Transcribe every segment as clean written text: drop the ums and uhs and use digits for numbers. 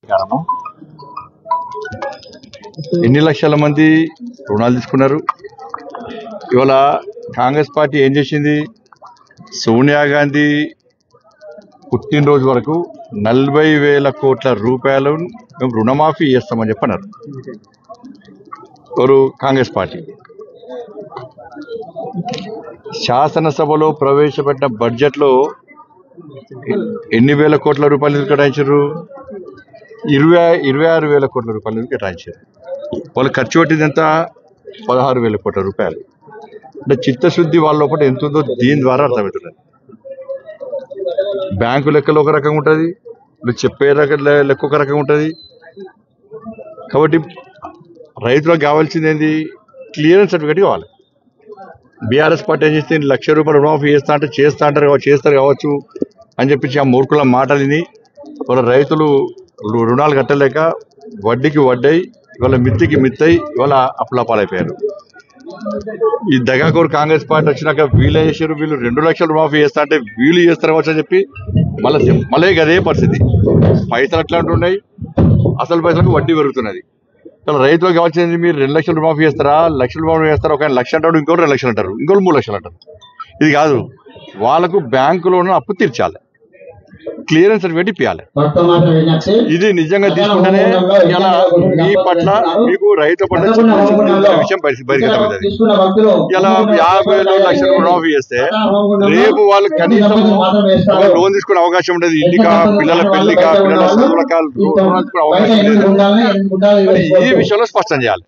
నమస్కారము. ఎన్ని లక్షల మంది రుణాలు తీసుకున్నారు? ఇవాళ కాంగ్రెస్ పార్టీ ఏం చేసింది? సోనియా గాంధీ పుట్టినరోజు వరకు 40,000 కోట్ల రూపాయలు మేము రుణమాఫీ చేస్తామని చెప్పన్నారు. ఎవరు? కాంగ్రెస్ పార్టీ. శాసనసభలో ప్రవేశపెట్టిన బడ్జెట్లో ఎన్ని వేల కోట్ల రూపాయలు కేటాయించారు? 26,000 కోట్ల రూపాయలు కేటాయించారు. వాళ్ళు ఖర్చు పెట్టింది ఎంత? 16,000 కోట్ల రూపాయలు. అంటే చిత్తశుద్ధి వాళ్ళ లోపల ఎంత ఉందో దీని ద్వారా అర్థమవుతున్నది. బ్యాంకు లెక్కలు ఒక రకంగా ఉంటుంది, నువ్వు చెప్పే లెక్క ఒక రకంగా ఉంటుంది. కాబట్టి రైతులకు కావాల్సింది ఏంది? క్లియరెన్స్ సర్టిఫికేట్ కావాలి. బీఆర్ఎస్ పార్టీ ఏం చేస్తే 1,00,000 రూపాయలు రుణమాఫీ చేస్తారు కావచ్చు అని చెప్పించి ఆ మూర్ఖుల మాటలు విని వాళ్ళ రైతులు రుణాలు కట్టలేక వడ్డీకి వడ్డై ఇవాళ మిత్తికి మిత్తై ఇవాళ అప్పులపాలైపోయారు. ఈ దగాకోరు కాంగ్రెస్ పార్టీ వచ్చినాక వీళ్ళు చేశారు, వీళ్ళు 2 లక్షలు రుణమాఫీ చేస్తా అంటే వీళ్ళు చేస్తారు కావచ్చు అని చెప్పి మళ్ళీ అదే పరిస్థితి. పైసలు అట్లా ఉంటున్నాయి, అసలు పైసలకు వడ్డీ పెరుగుతున్నది. ఇలా రైతులకు కావాల్సింది మీరు 2 లక్షలు రుణమాఫీ చేస్తారా, 1,00,000 రుణమాఫీ చేస్తారా? ఒక 1,00,000 అంటాడు, ఇంకోటి 2 లక్షలు అంటారు, ఇంకోటి 3 లక్షలు అంటారు. ఇది కాదు, వాళ్ళకు బ్యాంకులోనూ అప్పు తీర్చాలి, క్లియరెన్స్ సర్టిఫికేట్ ఇప్పించాలి. ఇది నిజంగా తీసుకుంటేనే ఇలా మీ పట్ల మీకు రైతు పట్ల విషయం బహిర్గతమైంది. ఇలా 50,000 లక్షలు రుణమాఫీ చేస్తే రేపు వాళ్ళు కనీసం లోన్ తీసుకునే అవకాశం ఉండదు. ఇంటికా, పిల్లల పెళ్లికా, పిల్లల చదువులకా లోన్ తీసుకునే అవకాశం లేదు. ఈ విషయంలో స్పష్టం చేయాలి.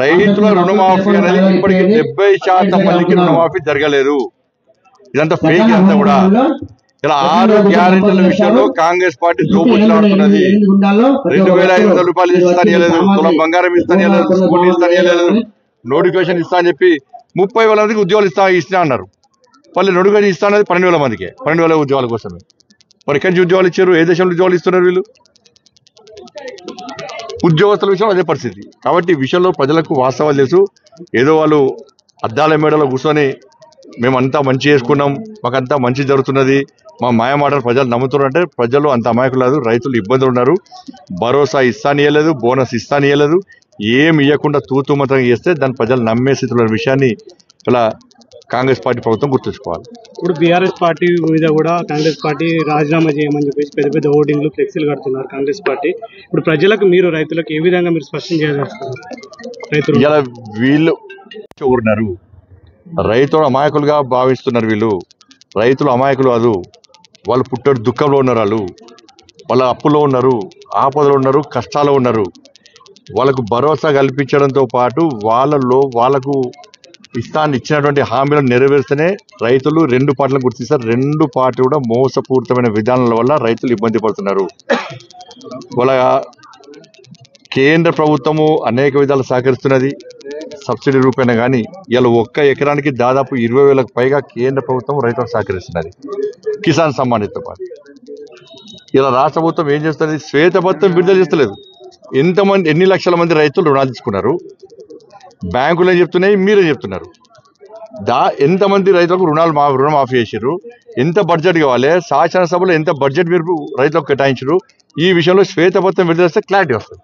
రైతుల రుణమాఫీ అనేది ఇప్పటికీ 70% మందికి రుణమాఫీ జరగలేదు. ఇదంతా ఫేక్. అంతా కూడా ఇలా 6 గ్యారెంటీల విషయంలో కాంగ్రెస్ పార్టీ దోపులాడుతున్నది. 2,500 రూపాయలు ఇస్తానియలేదు, తులం బంగారం ఇస్తానియలేదు, స్కూటీ ఇస్తానియలేదు, నోటిఫికేషన్ ఇస్తా అని చెప్పి 30,000 మందికి ఉద్యోగాలు ఇస్తా అన్నారు. వాళ్ళు నోటిఫికేషన్ ఇస్తా అనేది 12,000 మందికి, 12,000 ఉద్యోగాల కోసమే. మరి ఎక్కడి నుంచి ఉద్యోగాలు ఇచ్చారు? ఏ దేశంలో ఉద్యోగాలు ఇస్తున్నారు వీళ్ళు? ఉద్యోగస్తుల విషయంలో అదే పరిస్థితి. కాబట్టి ఈ విషయంలో ప్రజలకు వాస్తవాలు తెలుసు. ఏదో వాళ్ళు అద్దాల మేడలో కూర్చొని మేమంతా మంచి చేసుకున్నాం, మాకంతా మంచి జరుగుతున్నది, మా మాయమాటలు ప్రజలు నమ్ముతున్నారు అంటే ప్రజలు అంత అమాయకులు కాదు. రైతులు ఇబ్బందులు ఉన్నారు. భరోసా ఇస్తానియలేదు, బోనస్ ఇస్తానియలేదు, ఏమి ఇవ్వకుండా తూతుమతంగా చేస్తే దాన్ని ప్రజలు నమ్మే స్థితిలో విషయాన్ని ఇలా కాంగ్రెస్ పార్టీ ప్రభుత్వం గుర్తుంచుకోవాలి. ఇప్పుడు బీఆర్ఎస్ పార్టీ మీద కూడా కాంగ్రెస్ పార్టీ రాజీనామా చేయమని చెప్పేసి పెద్ద పెద్ద హోర్డింగ్లు, ఫ్లెక్సీలు కడుతున్నారు కాంగ్రెస్ పార్టీ. ఇప్పుడు ప్రజలకు మీరు రైతులకు ఏ విధంగా మీరు స్పష్టం చేస్తారు? రైతులు ఇలా వీళ్ళు ఊరినారు, రైతులు అమాయకులుగా భావిస్తున్నారు. వీళ్ళు రైతులు అమాయకులు కాదు, వాళ్ళు పుట్టడు దుఃఖంలో ఉన్నారు, వాళ్ళ అప్పులో ఉన్నారు, ఆపదలో ఉన్నారు, కష్టాల్లో ఉన్నారు. వాళ్ళకు భరోసా కల్పించడంతో పాటు వాళ్ళకు ఇచ్చినటువంటి హామీలను నెరవేర్స్తేనే రైతులు 2 పార్టీలను గుర్తిస్తారు. 2 పార్టీలు కూడా మోసపూరితమైన విధానాల వల్ల రైతులు ఇబ్బంది పడుతున్నారు. వాళ్ళ కేంద్ర ప్రభుత్వము అనేక విధాలు సహకరిస్తున్నది, సబ్సిడీ రూపేణ. కానీ ఇలా 1 ఎకరానికి దాదాపు 20,000కు పైగా కేంద్ర ప్రభుత్వం రైతులకు సహకరిస్తున్నది, కిసాన్ సమ్మాన్తో పాటు. ఇలా రాష్ట్ర ప్రభుత్వం ఏం చేస్తుంది? శ్వేతపత్రం విడుదల చేస్తలేదు. ఎన్ని లక్షల మంది రైతులు రుణాలు తీసుకున్నారు? బ్యాంకులు ఏం చెప్తున్నాయి, మీరే చెప్తున్నారు. ఎంతమంది రైతులకు రుణమాఫీ చేశారు? ఎంత బడ్జెట్ కావాలి? శాసనసభలో ఎంత బడ్జెట్ మీరు రైతులకు కేటాయించారు? ఈ విషయంలో శ్వేతపత్రం విడుదల చేస్తే క్లారిటీ వస్తుంది.